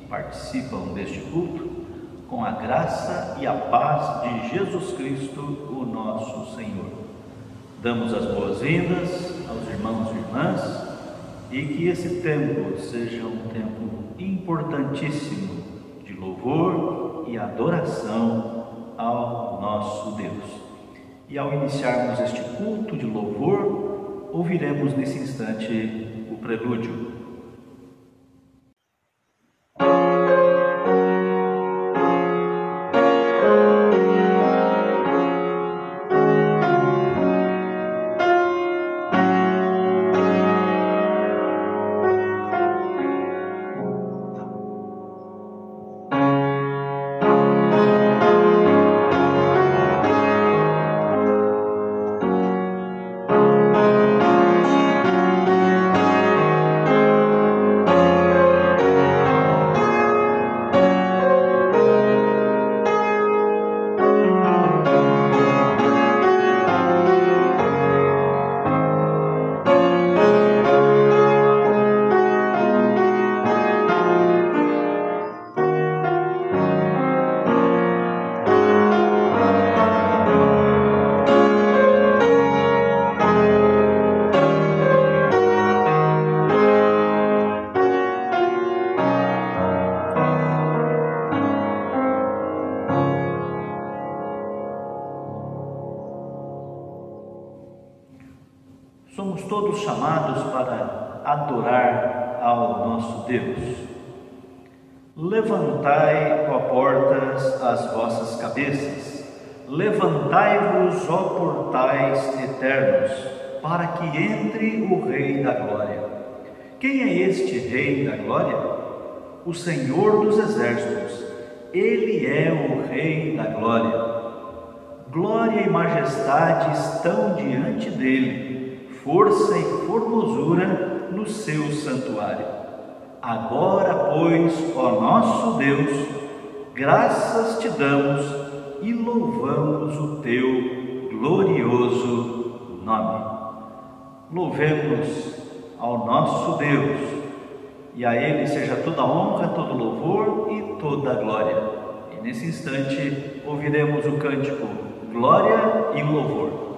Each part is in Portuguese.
participam deste culto, com a graça e a paz de Jesus Cristo, o nosso Senhor. Damos as boas-vindas aos irmãos e irmãs e que esse tempo seja um tempo importantíssimo de louvor e adoração ao nosso Deus. E ao iniciarmos este culto de louvor, ouviremos nesse instante o prelúdio. Somos todos chamados para adorar ao nosso Deus. Levantai, ó portas, as vossas cabeças, levantai-vos, ó portais eternos, para que entre o Rei da Glória. Quem é este Rei da Glória? O Senhor dos Exércitos. Ele é o Rei da Glória. Glória e majestade estão diante dele, força e formosura no seu santuário. Agora, pois, ó nosso Deus, graças te damos e louvamos o teu glorioso nome. Louvemos ao nosso Deus, e a Ele seja toda honra, todo louvor e toda glória. E nesse instante ouviremos o cântico Glória e Louvor.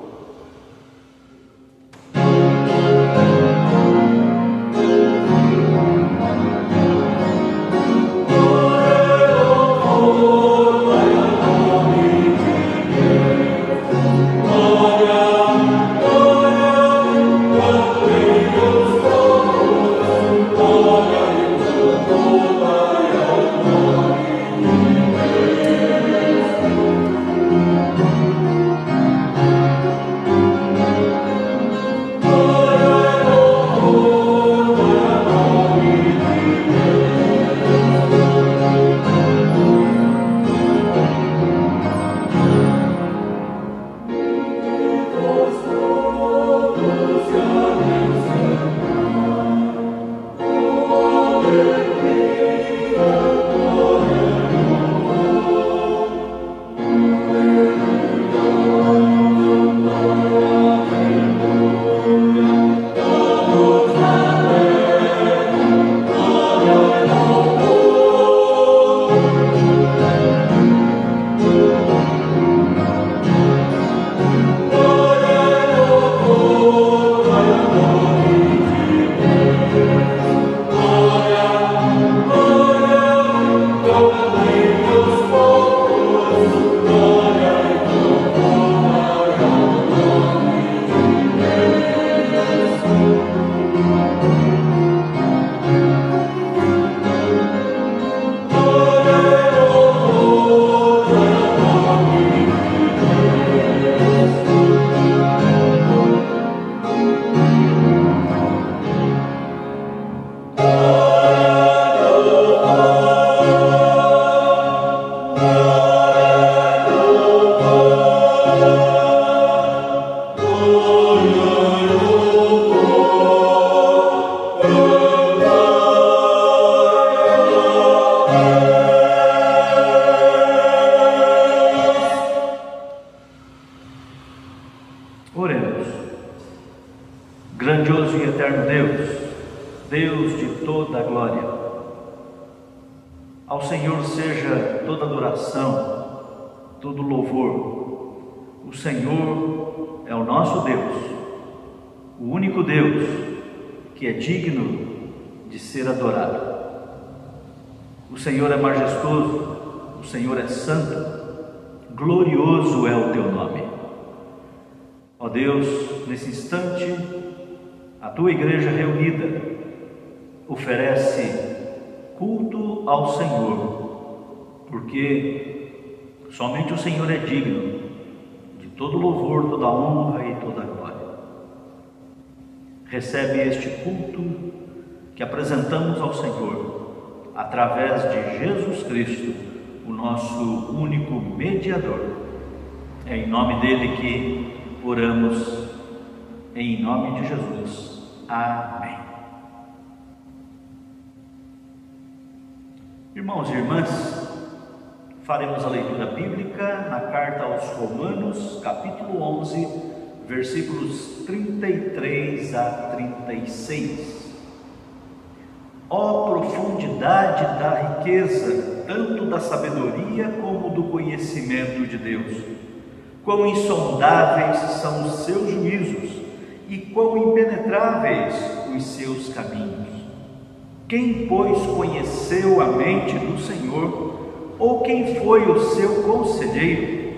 Grandioso e eterno Deus, Deus de toda a glória, Ao Senhor seja toda adoração, todo louvor. O Senhor é o nosso Deus, o único Deus que é digno de ser adorado. O Senhor é majestoso, o Senhor é santo, glorioso é o teu nome. Ó Deus, nesse instante, a tua igreja reunida oferece culto ao Senhor, porque somente o Senhor é digno de todo louvor, toda honra e toda glória. Recebe este culto que apresentamos ao Senhor através de Jesus Cristo, o nosso único mediador. É em nome dele que oramos, em nome de Jesus. Amém. Irmãos e irmãs, faremos a leitura bíblica na carta aos Romanos, capítulo 11, versículos 33 a 36. Ó profundidade da riqueza, tanto da sabedoria como do conhecimento de Deus! Quão insondáveis são os seus juízos e quão impenetráveis os seus caminhos! Quem, pois, conheceu a mente do Senhor? Ou quem foi o seu conselheiro?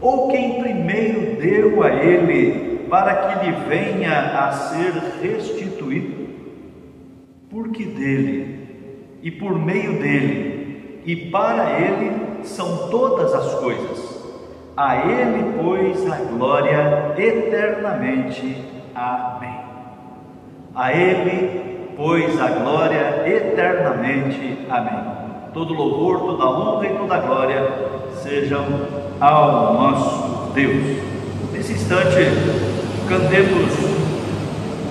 Ou quem primeiro deu a ele para que lhe venha a ser restituído? Porque dele, e por meio dele, e para ele são todas as coisas. A ele, pois, a glória eternamente. Amém. A ele, pois, a glória eternamente. Amém. Todo louvor, toda honra e toda glória sejam ao nosso Deus. Nesse instante, cantemos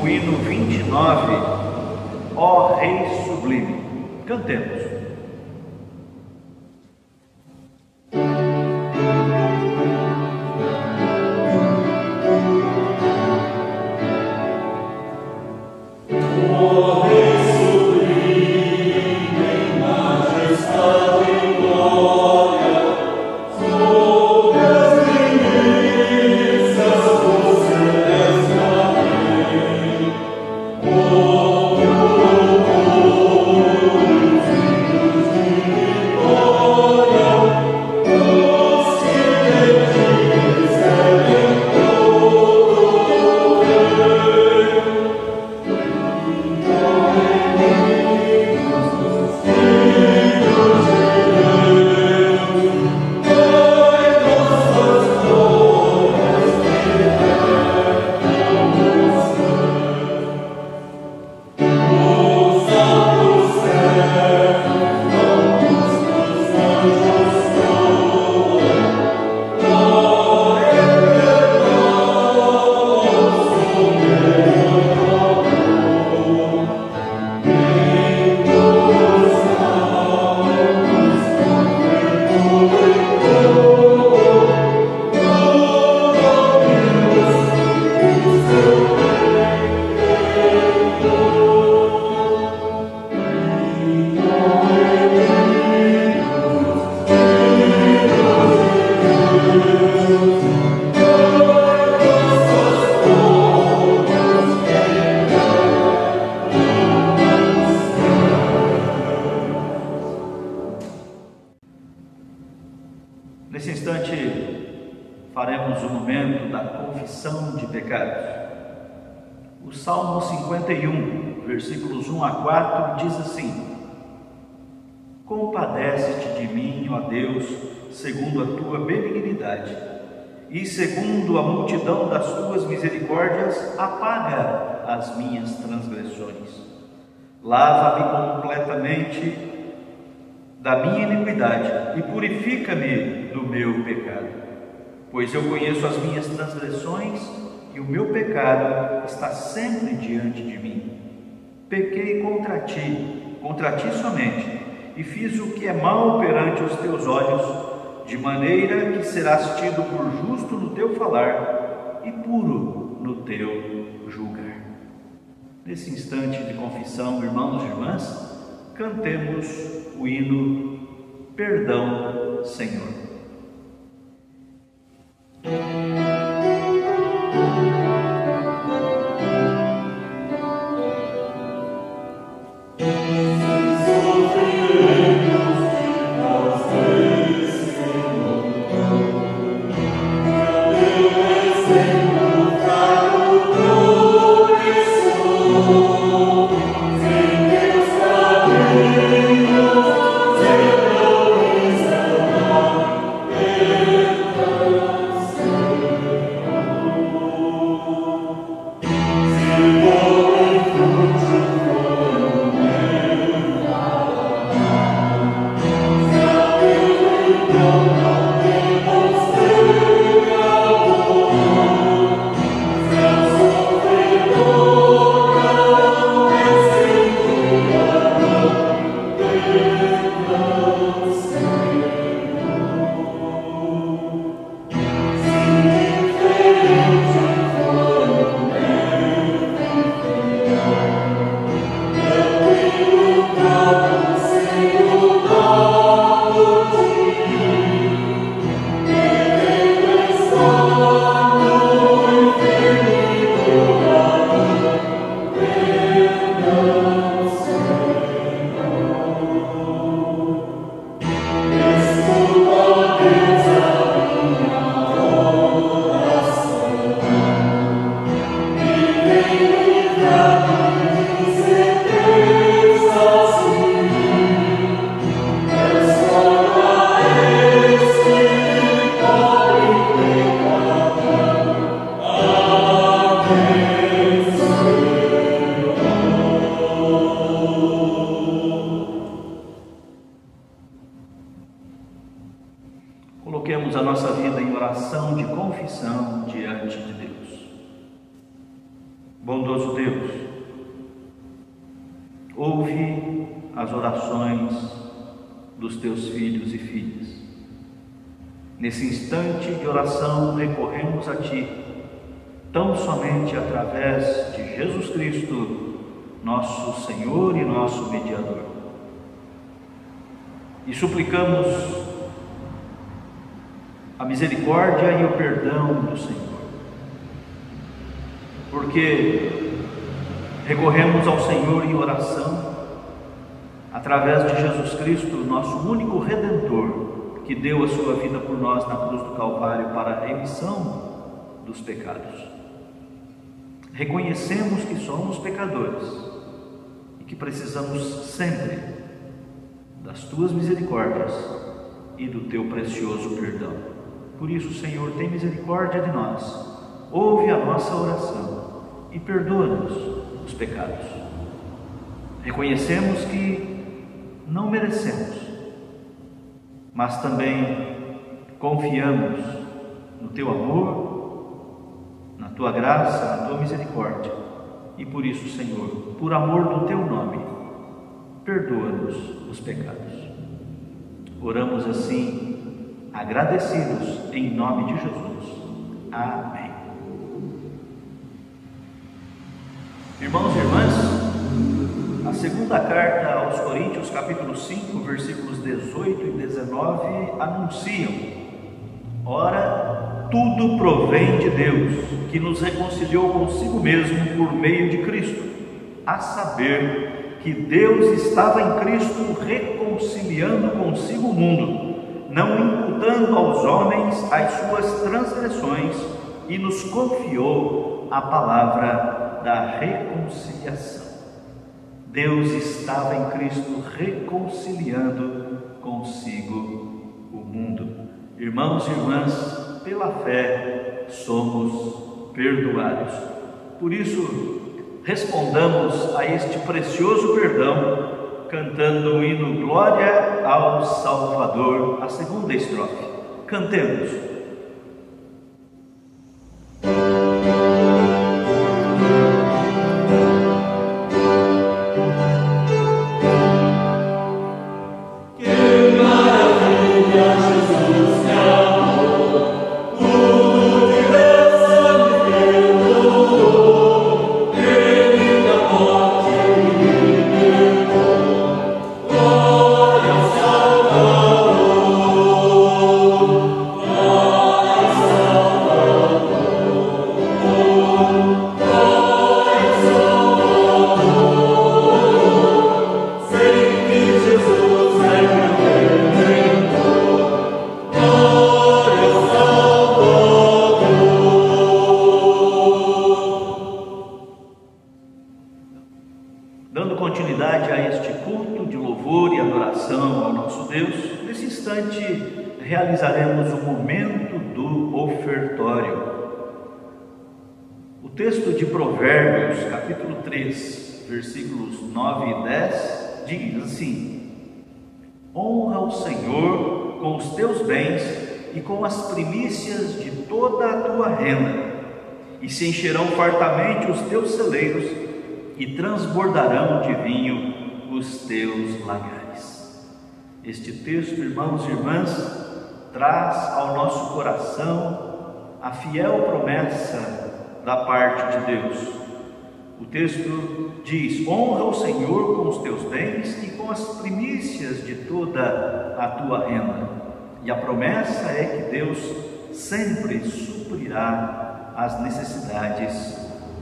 o hino 29, Ó Rei Sublime. Cantemos. Nesse instante, faremos o momento da confissão de pecados. O Salmo 51, versículos 1 a 4, diz assim: Compadece-te de mim, ó Deus, segundo a tua benignidade, e segundo a multidão das tuas misericórdias, apaga as minhas transgressões. Lava-me completamente da minha iniquidade e purifica-me do meu pecado, pois eu conheço as minhas transgressões e o meu pecado está sempre diante de mim. Pequei contra ti somente, e fiz o que é mal perante os teus olhos, de maneira que serás tido por justo no teu falar e puro no teu julgar. Nesse instante de confissão, irmãos e irmãs, cantemos o hino Perdão, Senhor. Coloquemos a nossa vida em oração de confissão diante de Deus. Bondoso Deus, ouve as orações dos teus filhos e filhas. Nesse instante de oração recorremos a Ti, tão somente através de Jesus Cristo, nosso Senhor e nosso mediador. E suplicamos a misericórdia e o perdão do Senhor, porque recorremos ao Senhor em oração, através de Jesus Cristo, nosso único Redentor, que deu a sua vida por nós na cruz do Calvário para a remissão dos pecados. Reconhecemos que somos pecadores e que precisamos sempre das Tuas misericórdias e do Teu precioso perdão. Por isso, Senhor, tem misericórdia de nós, ouve a nossa oração e perdoa-nos os pecados. Reconhecemos que não merecemos, mas também confiamos no Teu amor, na Tua graça, na Tua misericórdia. E por isso, Senhor, por amor do Teu nome, perdoa-nos os pecados. Oramos assim, agradecidos em nome de Jesus. Amém. Irmãos e irmãs, a segunda carta aos Coríntios, capítulo 5, versículos 18 e 19, anunciam: ora, tudo provém de Deus, que nos reconciliou consigo mesmo por meio de Cristo, a saber, que Deus estava em Cristo reconciliando consigo o mundo, não imputando aos homens as suas transgressões, e nos confiou a palavra da reconciliação. Deus estava em Cristo reconciliando consigo o mundo. Irmãos e irmãs, pela fé somos perdoados. Por isso, respondamos a este precioso perdão cantando o hino Glória ao Salvador, a segunda estrofe. Cantemos. culto de louvor e adoração ao nosso Deus, nesse instante realizaremos o momento do ofertório. O texto de Provérbios, capítulo 3, versículos 9 e 10, diz assim: honra o Senhor com os teus bens e com as primícias de toda a tua renda, e se encherão fartamente os teus celeiros, e transbordarão de vinho os teus lagares. Este texto, irmãos e irmãs, traz ao nosso coração a fiel promessa da parte de Deus. O texto diz: honra o Senhor com os teus bens e com as primícias de toda a tua renda. E a promessa é que Deus sempre suprirá as necessidades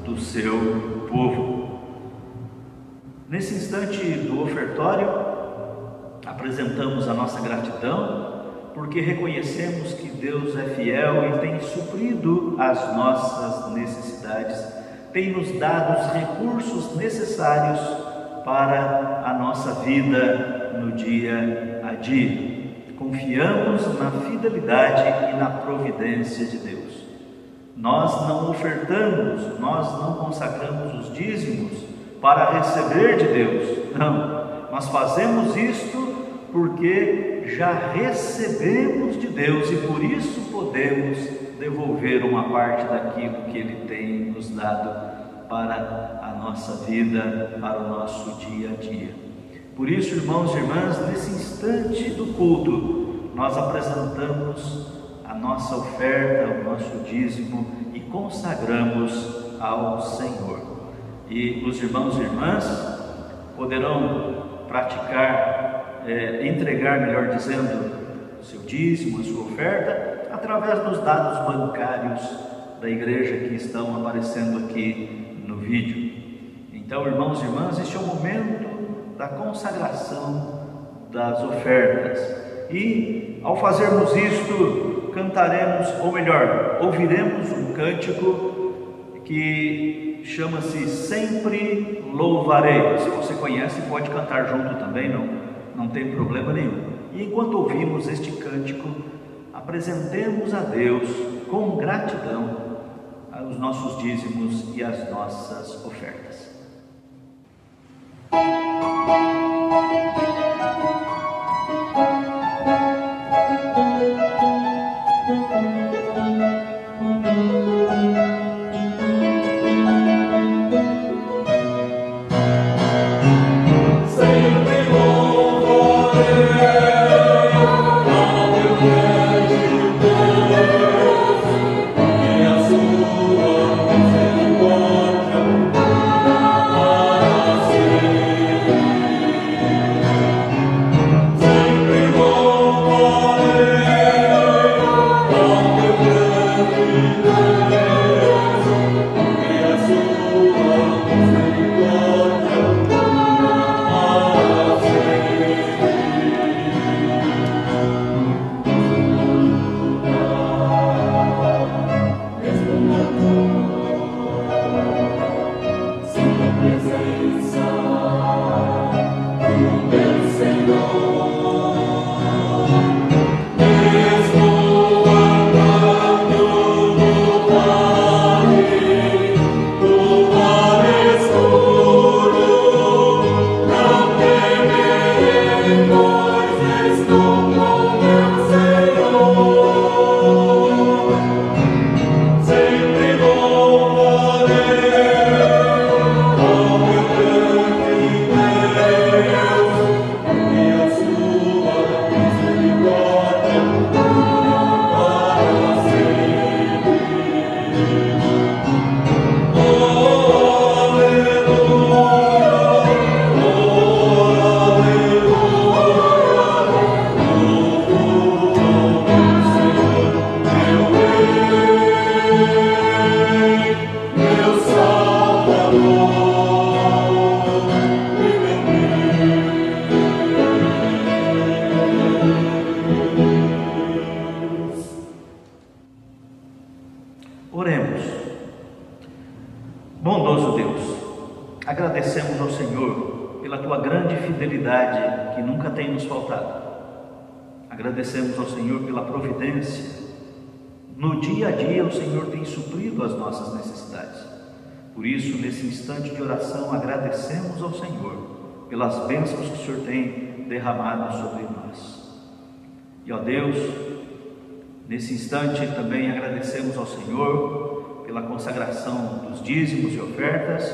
do seu povo. Nesse instante do ofertório, apresentamos a nossa gratidão, porque reconhecemos que Deus é fiel e tem suprido as nossas necessidades, tem nos dado os recursos necessários para a nossa vida no dia a dia. Confiamos na fidelidade e na providência de Deus. Nós não ofertamos, nós não consagramos os dízimos para receber de Deus, não, nós fazemos isto porque já recebemos de Deus e por isso podemos devolver uma parte daquilo que Ele tem nos dado para a nossa vida, para o nosso dia a dia. Por isso, irmãos e irmãs, nesse instante do culto, nós apresentamos a nossa oferta, o nosso dízimo e consagramos ao Senhor. E os irmãos e irmãs poderão praticar, entregar, melhor dizendo, o seu dízimo, a sua oferta, através dos dados bancários da igreja que estão aparecendo aqui no vídeo. Então, irmãos e irmãs, este é o momento da consagração das ofertas. E, ao fazermos isto, cantaremos, ou melhor, ouviremos um cântico que chama-se Sempre Louvarei. Se você conhece, pode cantar junto também, não tem problema nenhum. E enquanto ouvimos este cântico, apresentemos a Deus com gratidão os nossos dízimos e as nossas ofertas. fidelidade que nunca tem nos faltado. Agradecemos ao Senhor pela providência. No dia a dia o Senhor tem suprido as nossas necessidades. Por isso, nesse instante de oração, agradecemos ao Senhor pelas bênçãos que o Senhor tem derramado sobre nós. E, ó Deus, nesse instante também agradecemos ao Senhor pela consagração dos dízimos e ofertas,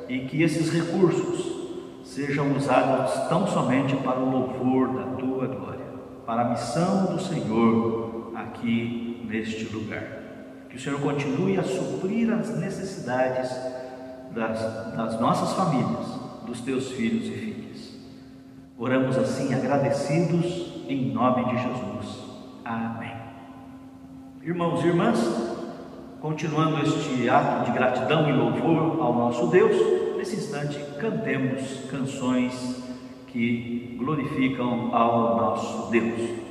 e que esses recursos sejam usados tão somente para o louvor da Tua glória, para a missão do Senhor aqui neste lugar. Que o Senhor continue a suprir as necessidades das nossas famílias, dos Teus filhos e filhas. Oramos assim agradecidos em nome de Jesus. Amém. Irmãos e irmãs, continuando este ato de gratidão e louvor ao nosso Deus, nesse instante cantemos canções que glorificam ao nosso Deus.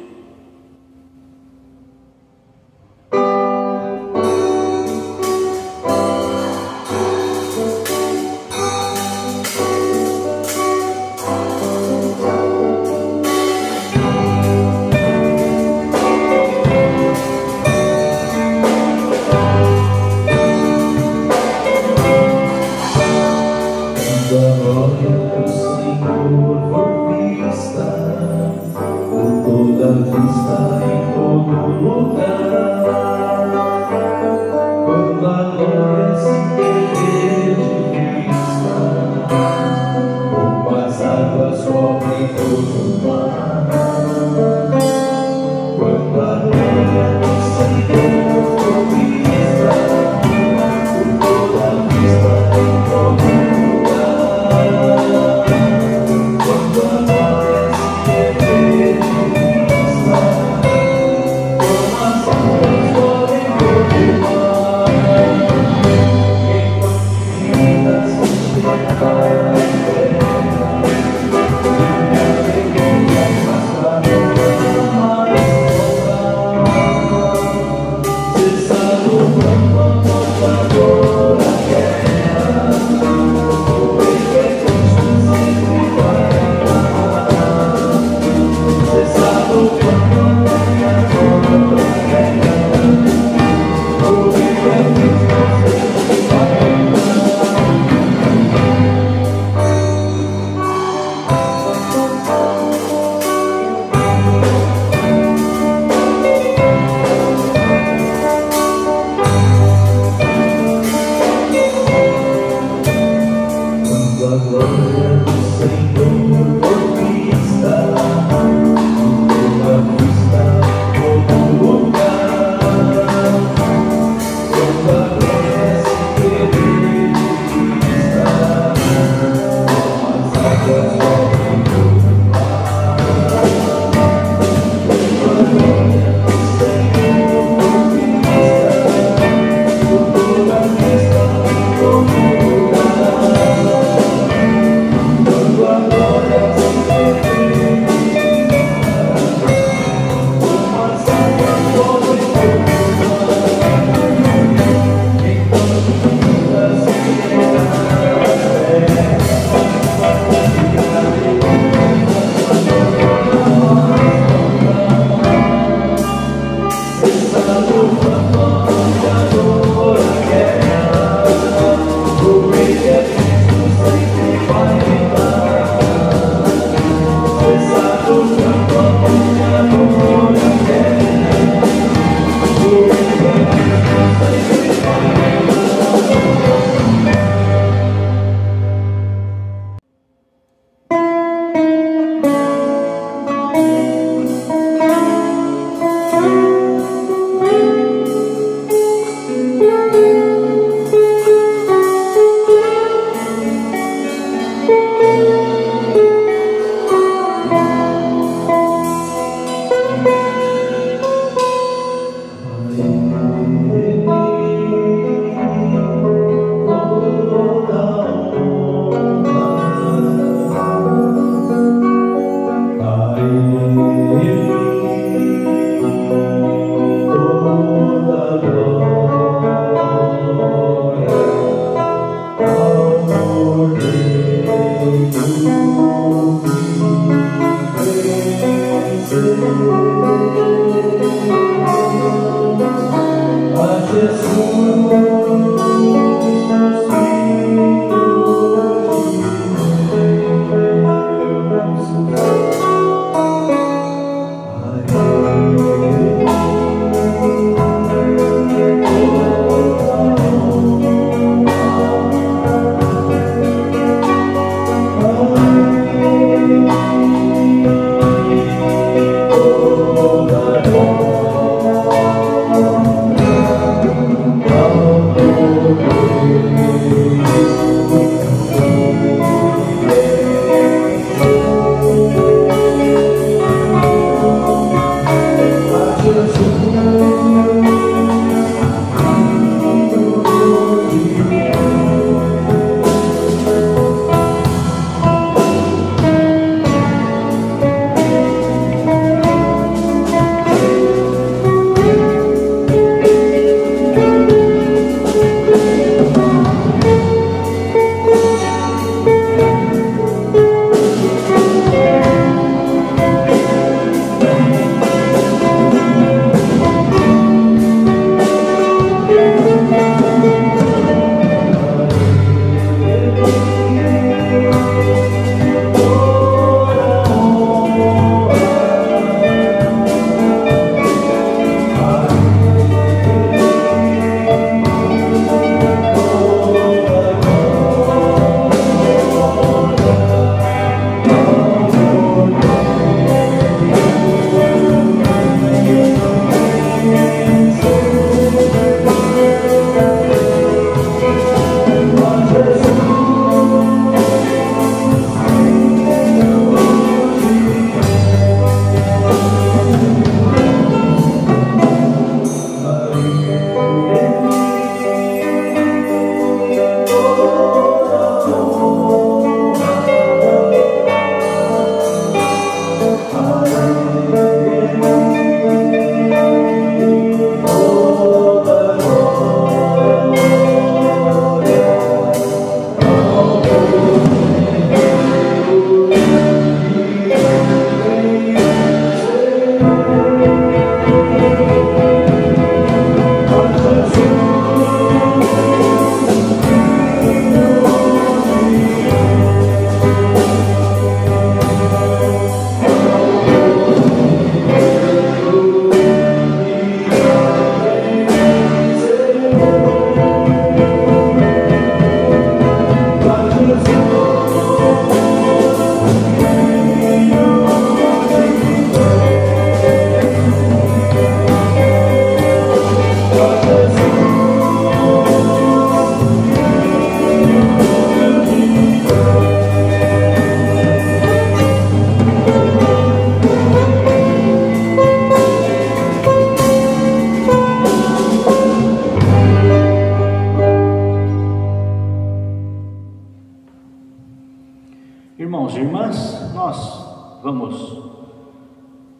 Irmãos e irmãs, nós vamos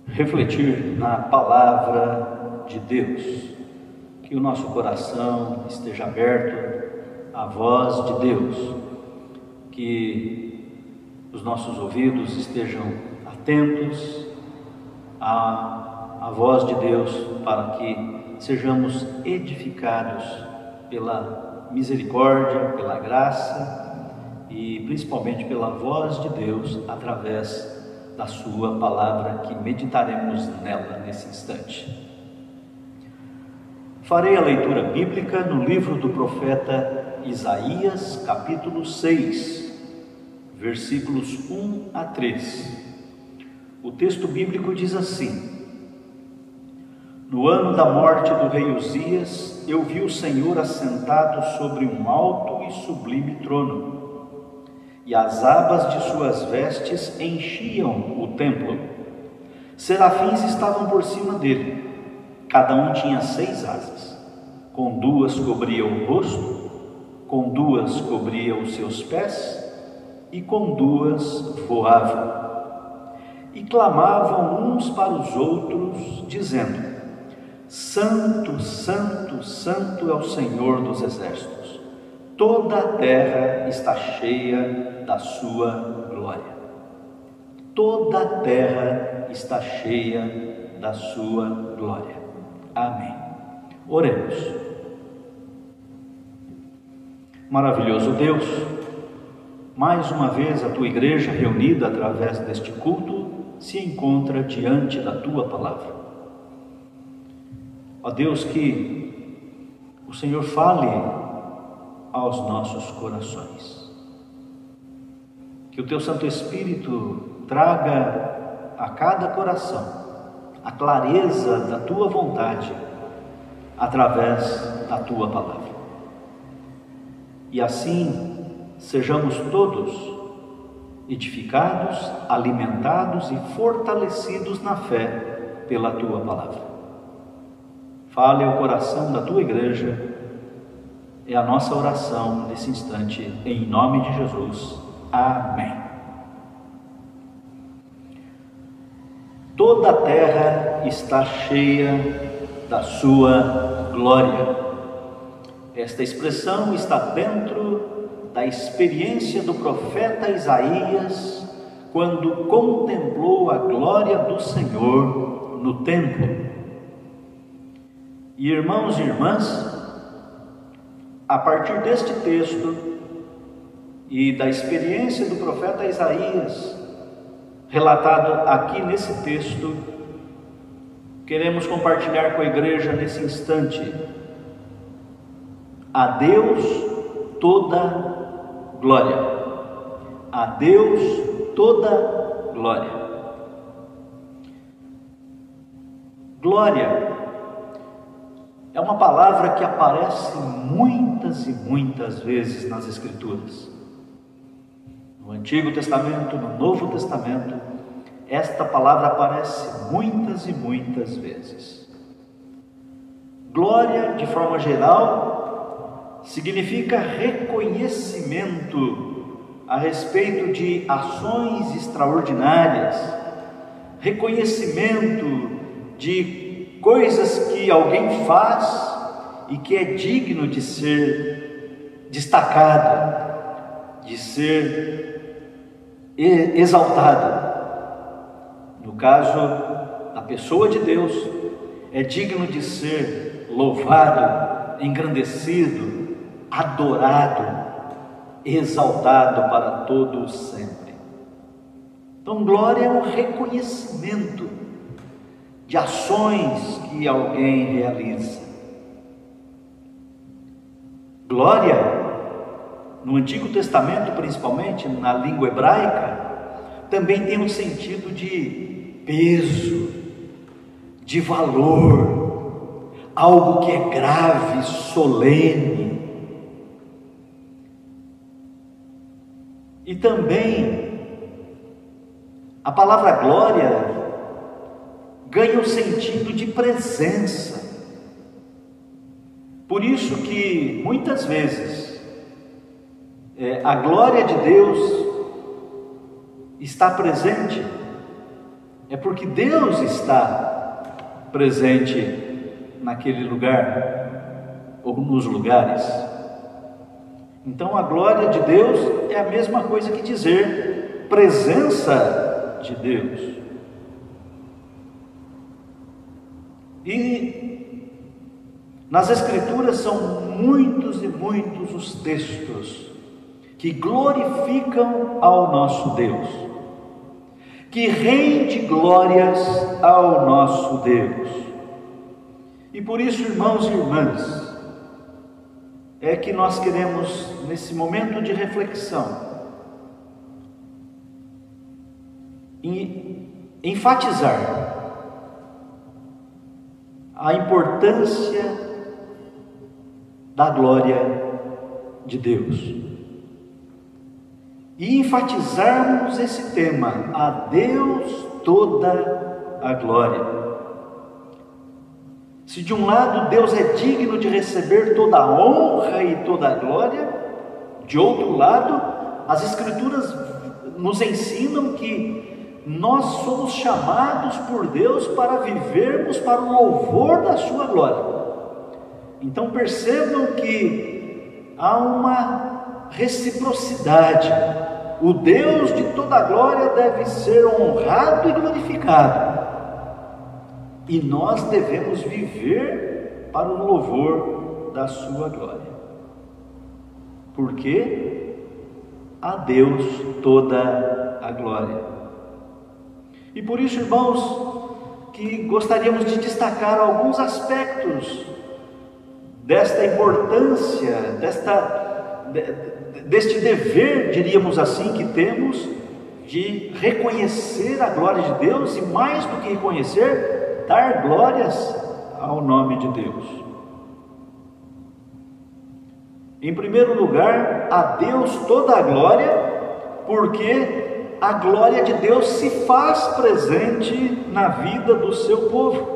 refletir na palavra de Deus, que o nosso coração esteja aberto à voz de Deus, que os nossos ouvidos estejam atentos à voz de Deus, para que sejamos edificados pela misericórdia, pela graça e principalmente pela voz de Deus através da sua palavra, que meditaremos nela nesse instante. Farei a leitura bíblica no livro do profeta Isaías, capítulo 6, versículos 1 a 3. O texto bíblico diz assim: No ano da morte do rei Uzias, eu vi o Senhor assentado sobre um alto e sublime trono, e as abas de suas vestes enchiam o templo. Serafins estavam por cima dele, cada um tinha 6 asas, com 2 cobria o rosto, com 2 cobria os seus pés, e com 2 voavam. E clamavam uns para os outros, dizendo: Santo, Santo, Santo é o Senhor dos exércitos, toda a terra está cheia da sua glória. Toda a terra está cheia da sua glória. Amém. Oremos. Maravilhoso Deus, mais uma vez a tua igreja reunida através deste culto se encontra diante da tua palavra. Ó Deus, que o Senhor fale aos nossos corações, que o teu Santo Espírito traga a cada coração a clareza da tua vontade através da tua palavra. E assim sejamos todos edificados, alimentados e fortalecidos na fé pela tua palavra. Fale ao coração da tua igreja, é a nossa oração nesse instante, em nome de Jesus. Amém. Toda a terra está cheia da sua glória. Esta expressão está dentro da experiência do profeta Isaías, quando contemplou a glória do Senhor no templo. E irmãos e irmãs, a partir deste texto e da experiência do profeta Isaías, relatado aqui nesse texto, queremos compartilhar com a igreja nesse instante. A Deus toda glória. A Deus toda glória. Glória é uma palavra que aparece muitas e muitas vezes nas Escrituras. No Antigo Testamento, no Novo Testamento, esta palavra aparece muitas e muitas vezes. Glória, de forma geral, significa reconhecimento a respeito de ações extraordinárias, reconhecimento de coisas que alguém faz e que é digno de ser destacado, de ser exaltado. No caso da pessoa de Deus, é digno de ser louvado, engrandecido, adorado, exaltado para todo sempre. Então, glória é um reconhecimento de ações que alguém realiza. Glória, no Antigo Testamento, principalmente na língua hebraica, também tem um sentido de peso, de valor, algo que é grave, solene. E também a palavra glória ganha o sentido de presença. Por isso que muitas vezes a glória de Deus está presente, é porque Deus está presente naquele lugar ou nos lugares. Então a glória de Deus é a mesma coisa que dizer presença de Deus. E nas Escrituras são muitos e muitos os textos que glorificam ao nosso Deus, que rende glórias ao nosso Deus. E por isso, irmãos e irmãs, é que nós queremos, nesse momento de reflexão, enfatizar a importância da glória de Deus e enfatizarmos esse tema: a Deus toda a glória. Se de um lado Deus é digno de receber toda a honra e toda a glória, de outro lado as Escrituras nos ensinam que nós somos chamados por Deus para vivermos para o louvor da sua glória. Então percebam que há uma reciprocidade. O Deus de toda a glória deve ser honrado e glorificado, e nós devemos viver para o louvor da sua glória, porque a Deus toda a glória. E por isso, irmãos, que gostaríamos de destacar alguns aspectos desta importância, deste dever, diríamos assim, que temos de reconhecer a glória de Deus e, mais do que reconhecer, dar glórias ao nome de Deus. Em primeiro lugar, a Deus toda a glória, porque a glória de Deus se faz presente na vida do seu povo.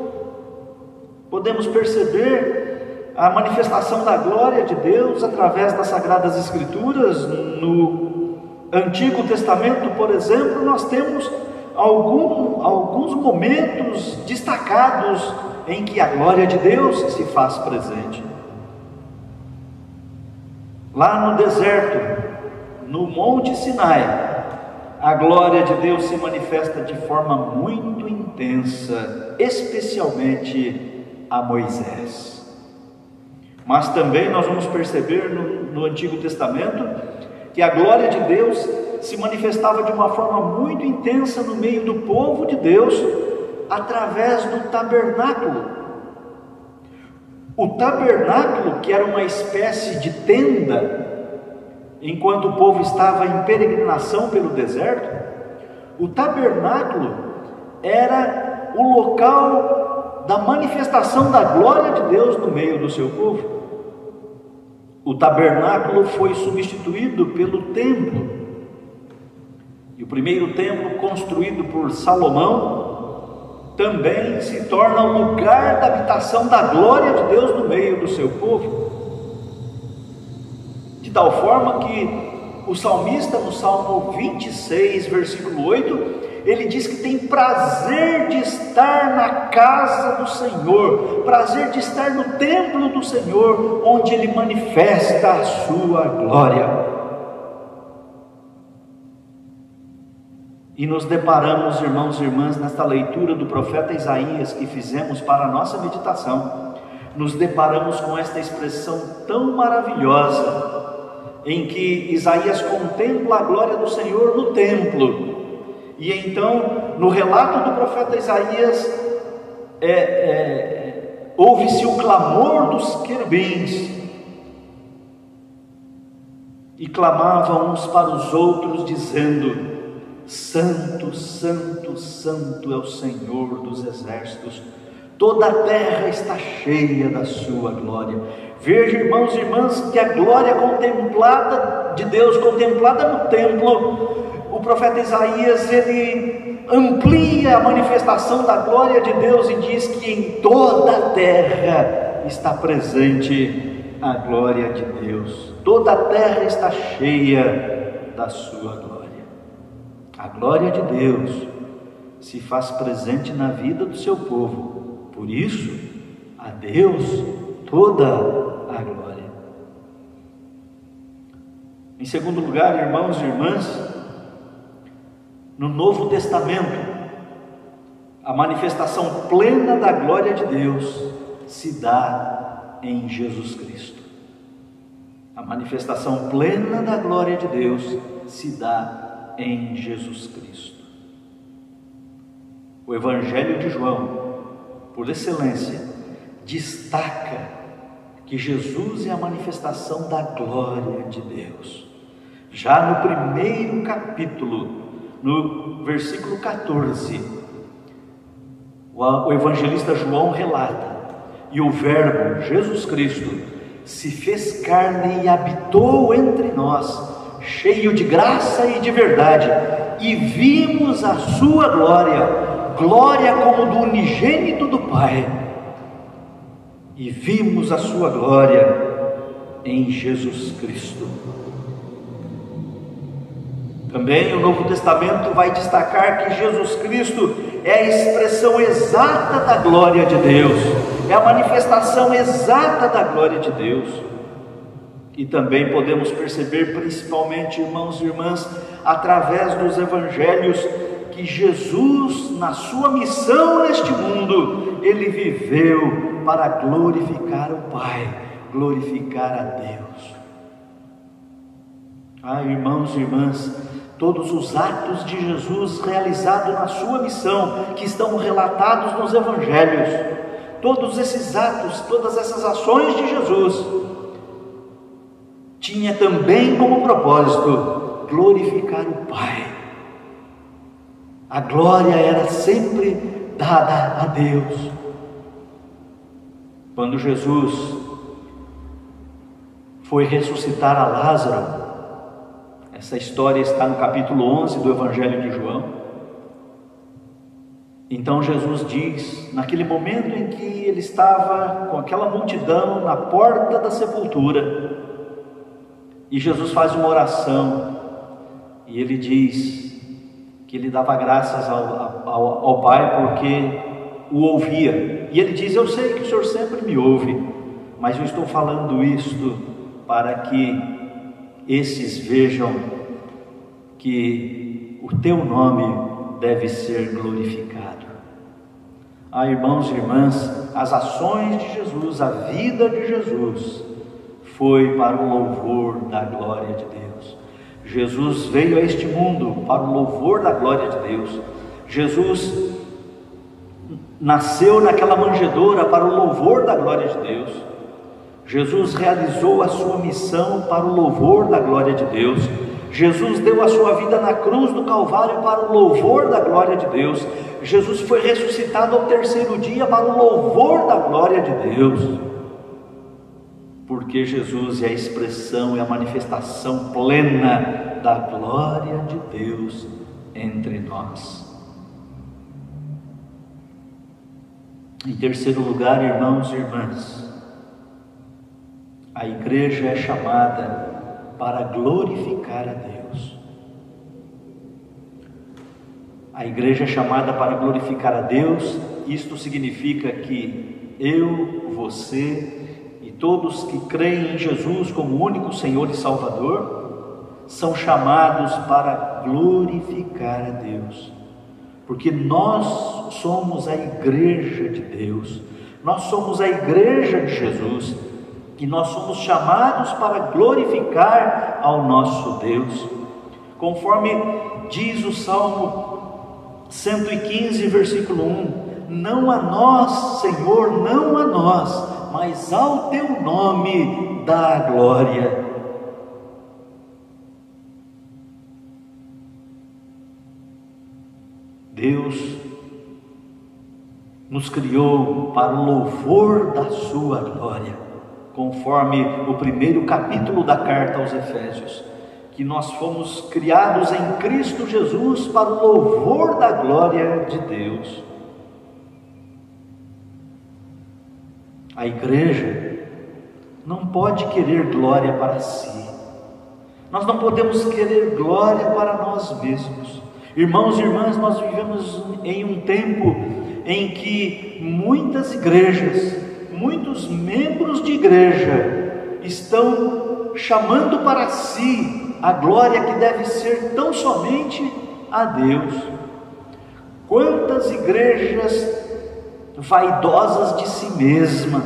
Podemos perceber a manifestação da glória de Deus através das Sagradas Escrituras. No Antigo Testamento, por exemplo, nós temos alguns momentos destacados em que a glória de Deus se faz presente. Lá no deserto, no Monte Sinai, a glória de Deus se manifesta de forma muito intensa, especialmente a Moisés. Mas também nós vamos perceber no Antigo Testamento que a glória de Deus se manifestava de uma forma muito intensa no meio do povo de Deus, através do tabernáculo. O tabernáculo, que era uma espécie de tenda, enquanto o povo estava em peregrinação pelo deserto, o tabernáculo era o local da manifestação da glória de Deus no meio do seu povo. O tabernáculo foi substituído pelo templo, e o primeiro templo, construído por Salomão, também se torna o lugar da habitação da glória de Deus no meio do seu povo, de tal forma que o salmista, no Salmo 26, versículo 8, ele diz que tem prazer de estar na casa do Senhor, prazer de estar no templo do Senhor, onde Ele manifesta a sua glória. E nos deparamos, irmãos e irmãs, nesta leitura do profeta Isaías que fizemos para a nossa meditação, nos deparamos com esta expressão tão maravilhosa, em que Isaías contempla a glória do Senhor no templo. E então, no relato do profeta Isaías, ouve-se o clamor dos querubins, e clamavam uns para os outros, dizendo: Santo, Santo, Santo é o Senhor dos exércitos, toda a terra está cheia da sua glória. Veja, irmãos e irmãs, que a glória contemplada de Deus, contemplada no templo, o profeta Isaías, ele amplia a manifestação da glória de Deus e diz que em toda a terra está presente a glória de Deus. Toda a terra está cheia da sua glória. A glória de Deus se faz presente na vida do seu povo. Por isso, a Deus toda a glória. Em segundo lugar, irmãos e irmãs, no Novo Testamento, a manifestação plena da glória de Deus se dá em Jesus Cristo. A manifestação plena da glória de Deus se dá em Jesus Cristo. O Evangelho de João, por excelência, destaca que Jesus é a manifestação da glória de Deus. Já no primeiro capítulo, no versículo 14, o evangelista João relata: e o Verbo, Jesus Cristo, se fez carne e habitou entre nós, cheio de graça e de verdade, e vimos a sua glória, glória como do unigênito do Pai, e vimos a sua glória em Jesus Cristo. Também o Novo Testamento vai destacar que Jesus Cristo é a expressão exata da glória de Deus, é a manifestação exata da glória de Deus. E também podemos perceber, principalmente, irmãos e irmãs, através dos evangelhos, que Jesus, na sua missão neste mundo, ele viveu para glorificar o Pai, glorificar a Deus. Irmãos e irmãs, todos os atos de Jesus realizados na sua missão, que estão relatados nos evangelhos, todos esses atos, todas essas ações de Jesus, tinha também como propósito glorificar o Pai, A glória era sempre dada a Deus. Quando Jesus foi ressuscitar a Lázaro, essa história está no capítulo 11 do Evangelho de João. Então Jesus diz, naquele momento em que ele estava com aquela multidão na porta da sepultura, e Jesus faz uma oração, e ele diz que ele dava graças ao Pai porque o ouvia. E ele diz: eu sei que o Senhor sempre me ouve, mas eu estou falando isto para que esses vejam que o teu nome deve ser glorificado. Irmãos e irmãs, as ações de Jesus, a vida de Jesus foi para o louvor da glória de Deus. Jesus veio a este mundo para o louvor da glória de Deus. Jesus nasceu naquela manjedoura para o louvor da glória de Deus. Jesus realizou a sua missão para o louvor da glória de Deus. Jesus deu a sua vida na cruz do Calvário para o louvor da glória de Deus. Jesus foi ressuscitado ao terceiro dia para o louvor da glória de Deus. Porque Jesus é a expressão e a manifestação plena da glória de Deus entre nós. Em terceiro lugar, irmãos e irmãs, a igreja é chamada para glorificar a Deus. A igreja é chamada para glorificar a Deus. Isto significa que eu, você e todos que creem em Jesus como único Senhor e Salvador são chamados para glorificar a Deus, porque nós somos a igreja de Deus, nós somos a igreja de Jesus, e nós somos chamados para glorificar ao nosso Deus, conforme diz o Salmo 115, versículo 1: não a nós, Senhor, não a nós, mas ao teu nome dá a glória. Deus nos criou para o louvor da sua glória, conforme o primeiro capítulo da carta aos Efésios, que nós fomos criados em Cristo Jesus para o louvor da glória de Deus. A igreja não pode querer glória para si. Nós não podemos querer glória para nós mesmos. Irmãos e irmãs, nós vivemos em um tempo em que muitas igrejas, muitos membros de igreja estão chamando para si a glória que deve ser tão somente a Deus. Quantas igrejas vaidosas de si mesma,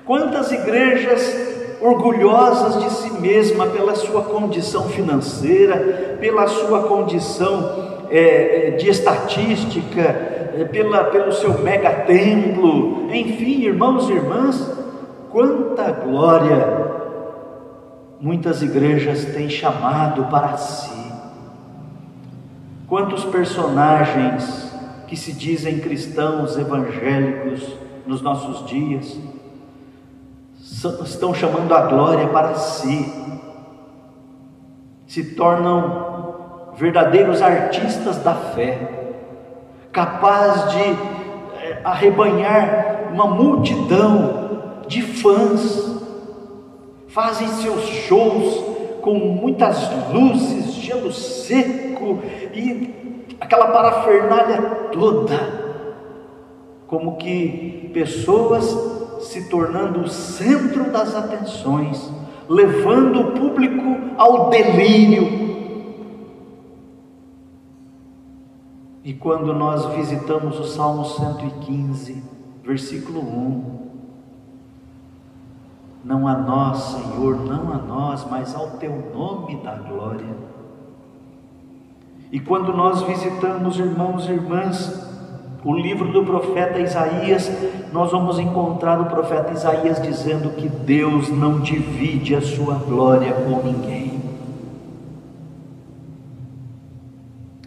quantas igrejas orgulhosas de si mesma pela sua condição financeira, pela sua condição de estatística, pelo seu mega templo, enfim, irmãos e irmãs, quanta glória muitas igrejas têm chamado para si. Quantos personagens que se dizem cristãos evangélicos nos nossos dias estão chamando a glória para si, se tornam verdadeiros artistas da fé, capaz de arrebanhar uma multidão de fãs, fazem seus shows com muitas luzes, gelo seco e aquela parafernália toda, como que pessoas se tornando o centro das atenções, levando o público ao delírio. E quando nós visitamos o Salmo 115, versículo 1, não a nós, Senhor, não a nós, mas ao teu nome dá glória. E quando nós visitamos, irmãos e irmãs, o livro do profeta Isaías, nós vamos encontrar o profeta Isaías dizendo que Deus não divide a sua glória com ninguém.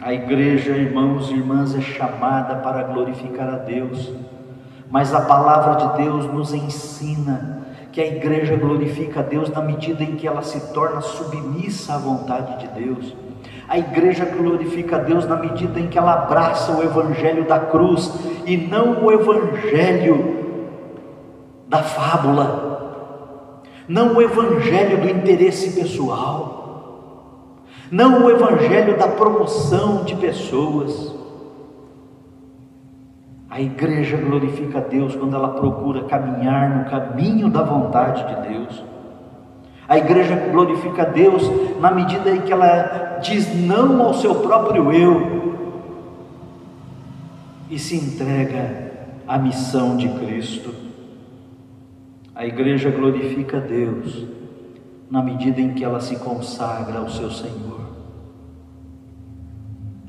A igreja, irmãos e irmãs, é chamada para glorificar a Deus, mas a palavra de Deus nos ensina que a igreja glorifica a Deus na medida em que ela se torna submissa à vontade de Deus. A igreja glorifica a Deus na medida em que ela abraça o evangelho da cruz e não o evangelho da fábula, não o evangelho do interesse pessoal, não o evangelho da promoção de pessoas. A igreja glorifica a Deus quando ela procura caminhar no caminho da vontade de Deus. A igreja glorifica a Deus na medida em que ela diz não ao seu próprio eu e se entrega à missão de Cristo. A igreja glorifica a Deus na medida em que ela se consagra ao seu Senhor.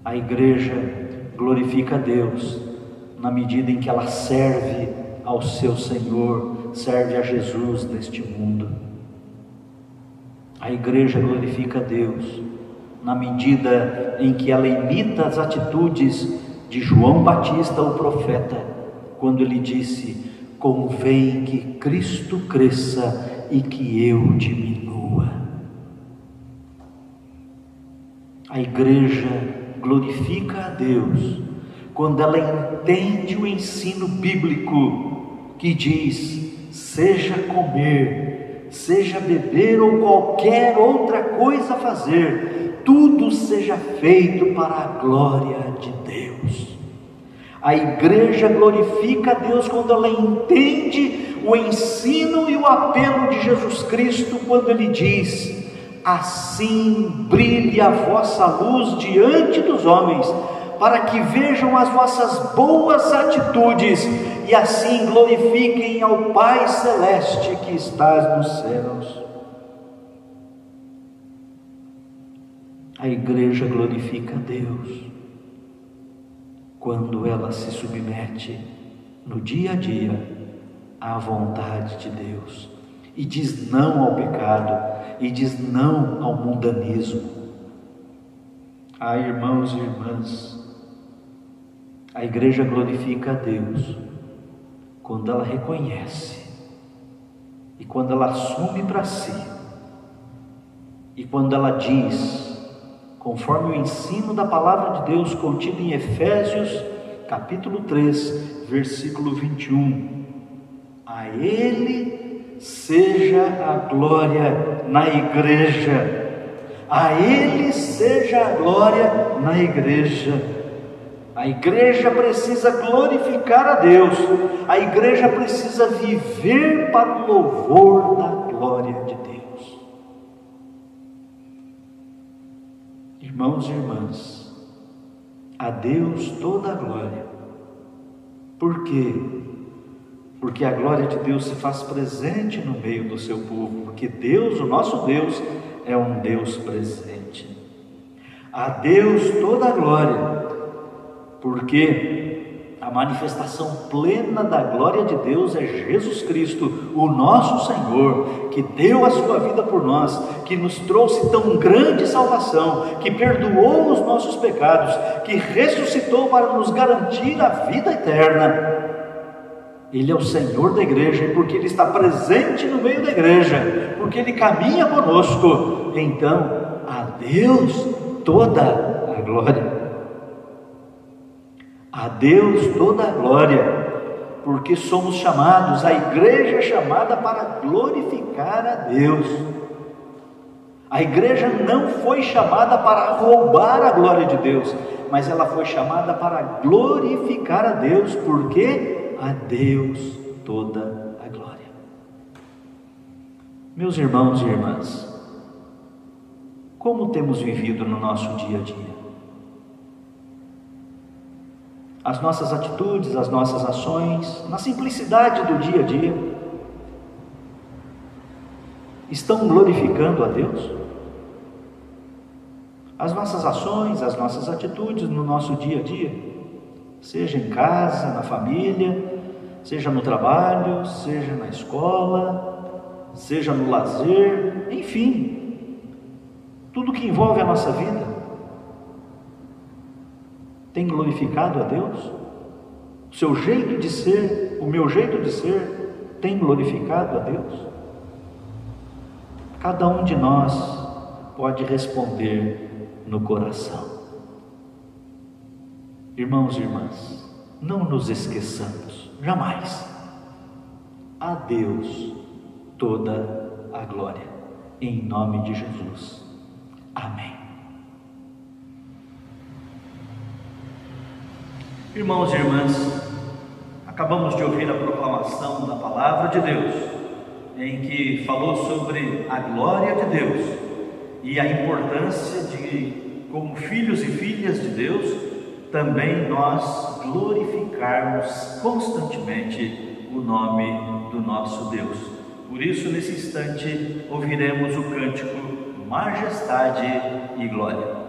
A igreja glorifica a Deus na medida em que ela serve ao seu Senhor, serve a Jesus neste mundo. A igreja glorifica a Deus na medida em que ela imita as atitudes de João Batista, o profeta, quando ele disse: convém que Cristo cresça e que eu diminua. A igreja glorifica a Deus quando ela entende o ensino bíblico que diz: seja comer, seja beber ou qualquer outra coisa fazer, tudo seja feito para a glória de Deus. A igreja glorifica a Deus quando ela entende o ensino e o apelo de Jesus Cristo, quando ele diz: assim brilhe a vossa luz diante dos homens, para que vejam as vossas boas atitudes e assim glorifiquem ao Pai Celeste que estás nos céus. A igreja glorifica a Deus quando ela se submete no dia a dia à vontade de Deus e diz não ao pecado e diz não ao mundanismo. Ah, irmãos e irmãs, a igreja glorifica a Deus quando ela reconhece e quando ela assume para si e quando ela diz, conforme o ensino da palavra de Deus contido em Efésios capítulo 3, versículo 21, a Ele seja a glória na igreja, a Ele seja a glória na igreja. A igreja precisa glorificar a Deus, a igreja precisa viver para o louvor da glória de Deus. Irmãos e irmãs, a Deus toda a glória. Por quê? Porque a glória de Deus se faz presente no meio do seu povo, porque Deus, o nosso Deus, é um Deus presente. A Deus toda a glória, porque a manifestação plena da glória de Deus é Jesus Cristo, o nosso Senhor, que deu a sua vida por nós, que nos trouxe tão grande salvação, que perdoou os nossos pecados, que ressuscitou para nos garantir a vida eterna. Ele é o Senhor da igreja, e porque Ele está presente no meio da igreja, porque Ele caminha conosco, então a Deus toda a glória. A Deus toda a glória, porque somos chamados, a igreja é chamada para glorificar a Deus. A igreja não foi chamada para roubar a glória de Deus, mas ela foi chamada para glorificar a Deus, porque a Deus toda a glória. Meus irmãos e irmãs, como temos vivido no nosso dia a dia? As nossas atitudes, as nossas ações, na simplicidade do dia a dia, estão glorificando a Deus? As nossas ações, as nossas atitudes no nosso dia a dia, seja em casa, na família, seja no trabalho, seja na escola, seja no lazer, enfim, tudo que envolve a nossa vida, tem glorificado a Deus? O seu jeito de ser, o meu jeito de ser, tem glorificado a Deus? Cada um de nós pode responder no coração. Irmãos e irmãs, não nos esqueçamos, jamais. A Deus toda a glória, em nome de Jesus. Amém. Irmãos e irmãs, acabamos de ouvir a proclamação da palavra de Deus, em que falou sobre a glória de Deus e a importância de, como filhos e filhas de Deus, também nós glorificarmos constantemente o nome do nosso Deus. Por isso, nesse instante, ouviremos o cântico Majestade e Glória.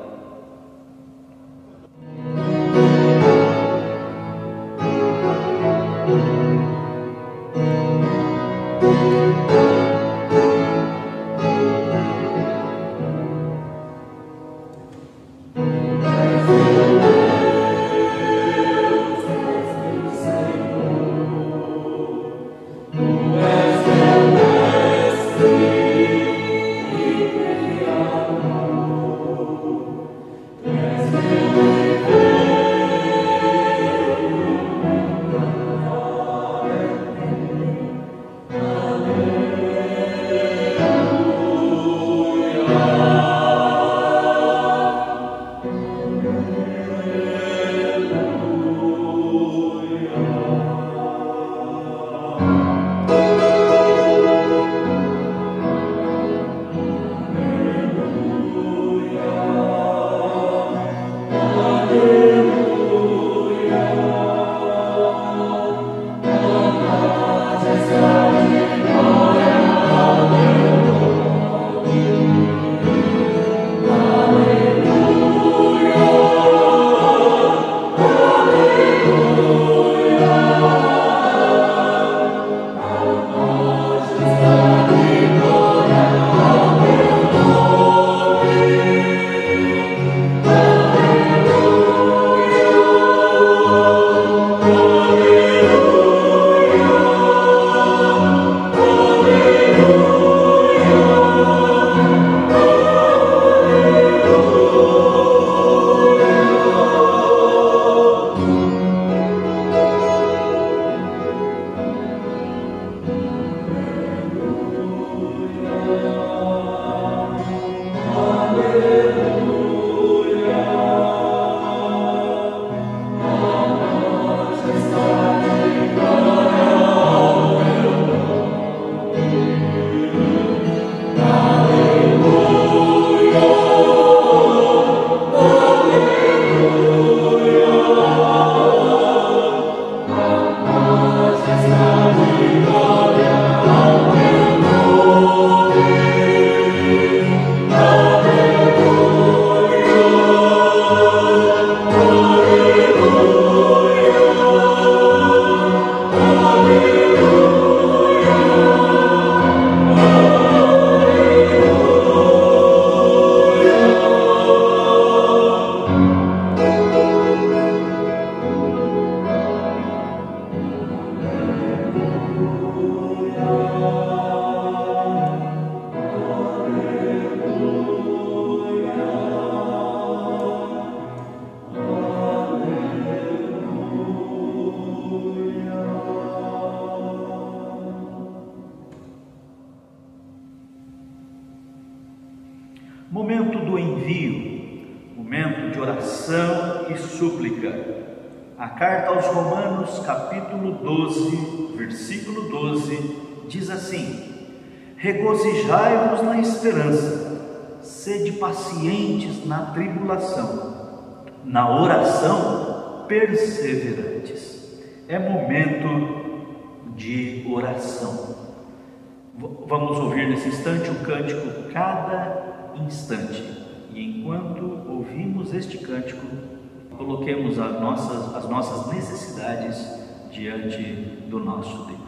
Momento do envio, momento de oração e súplica. A carta aos Romanos, capítulo 12, versículo 12, diz assim: regozijai-vos na esperança, sede pacientes na tribulação, na oração perseverantes. É momento de oração. Vamos ouvir nesse instante o cântico Cada Instante. E enquanto ouvimos este cântico, coloquemos as nossas necessidades diante do nosso Deus.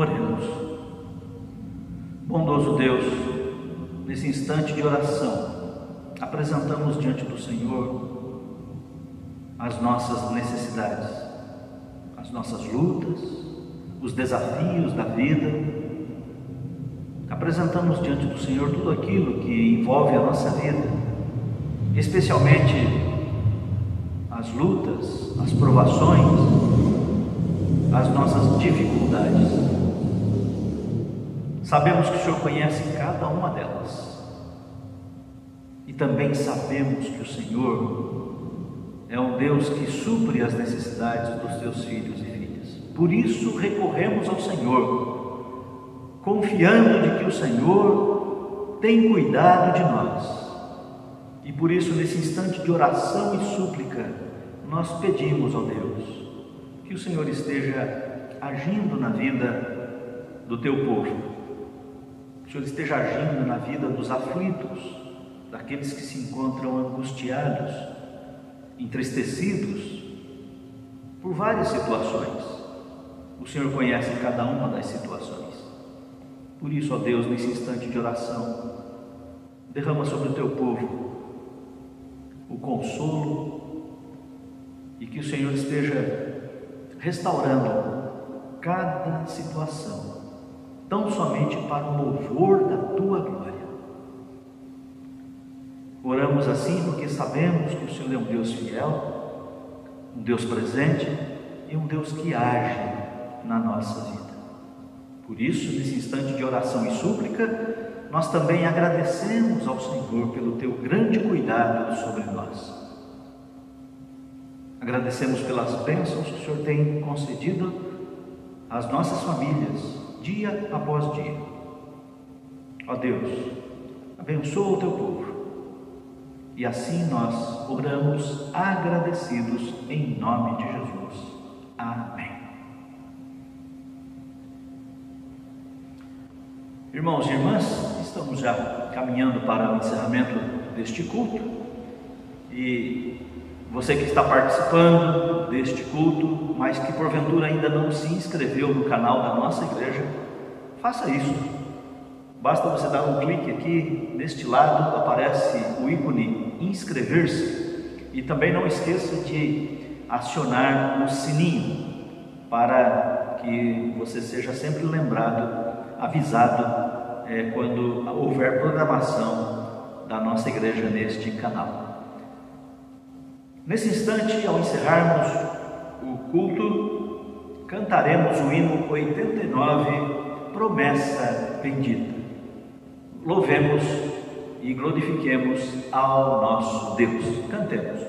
Oremos. Bondoso Deus, nesse instante de oração, apresentamos diante do Senhor as nossas necessidades, as nossas lutas, os desafios da vida. Apresentamos diante do Senhor tudo aquilo que envolve a nossa vida, especialmente as lutas, as provações, as nossas dificuldades. Sabemos que o Senhor conhece cada uma delas e também sabemos que o Senhor é um Deus que supre as necessidades dos teus filhos e filhas. Por isso recorremos ao Senhor, confiando de que o Senhor tem cuidado de nós. E por isso, nesse instante de oração e súplica, nós pedimos ao Deus que o Senhor esteja agindo na vida do teu povo, que o Senhor esteja agindo na vida dos aflitos, daqueles que se encontram angustiados, entristecidos por várias situações. O Senhor conhece cada uma das situações. Por isso, ó Deus, nesse instante de oração, derrama sobre o teu povo o consolo e que o Senhor esteja restaurando cada situação, tão somente para o louvor da tua glória. Oramos assim porque sabemos que o Senhor é um Deus fiel, um Deus presente e um Deus que age na nossa vida. Por isso, nesse instante de oração e súplica, nós também agradecemos ao Senhor pelo teu grande cuidado sobre nós. Agradecemos pelas bênçãos que o Senhor tem concedido às nossas famílias, dia após dia. Ó Deus, abençoa o teu povo. E assim nós oramos agradecidos em nome de Jesus. Amém. Irmãos e irmãs, estamos já caminhando para o encerramento deste culto. E você que está participando deste culto, mas que porventura ainda não se inscreveu no canal da nossa igreja, faça isso. Basta você dar um clique aqui, neste lado aparece o ícone inscrever-se, e também não esqueça de acionar o sininho para que você seja sempre lembrado, avisado quando houver programação da nossa igreja neste canal. Nesse instante, ao encerrarmos o culto, cantaremos o hino 89, Promessa Bendita. Louvemos e glorifiquemos ao nosso Deus. Cantemos.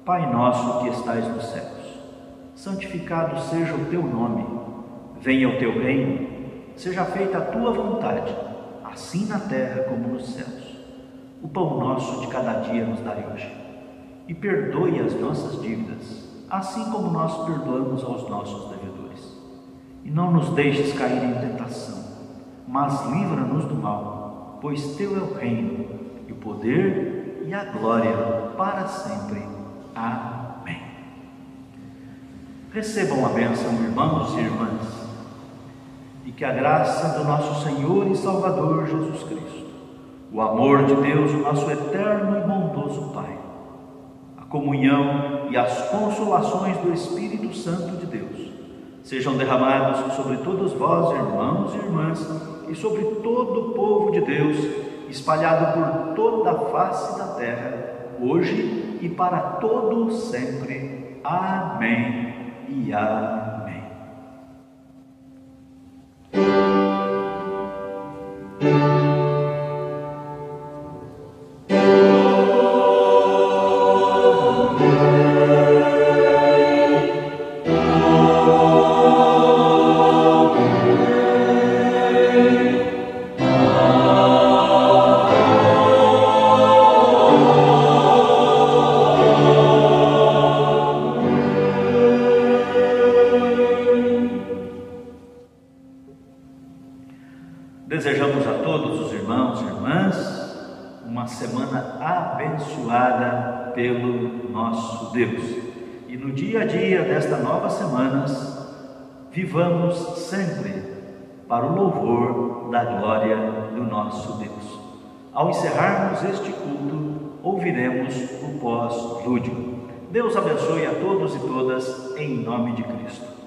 Pai nosso que estais nos céus, santificado seja o teu nome. Venha o teu reino, seja feita a tua vontade, assim na terra como nos céus. O pão nosso de cada dia nos dai hoje. E perdoe as nossas dívidas, assim como nós perdoamos aos nossos devedores. E não nos deixes cair em tentação, mas livra-nos do mal, pois teu é o reino, e o poder e a glória para sempre. Amém. Recebam a bênção, irmãos e irmãs, e que a graça do nosso Senhor e Salvador Jesus Cristo, o amor de Deus, o nosso eterno e bondoso Pai, a comunhão e as consolações do Espírito Santo de Deus sejam derramados sobre todos vós, irmãos e irmãs, e sobre todo o povo de Deus, espalhado por toda a face da terra, hoje e para todo sempre. Amém e amém. Desejamos a todos os irmãos e irmãs uma semana abençoada pelo nosso Deus. E no dia a dia desta nova semana, vivamos sempre para o louvor da glória do nosso Deus. Ao encerrarmos este culto, ouviremos o pós-lúdio. Deus abençoe a todos e todas, em nome de Cristo.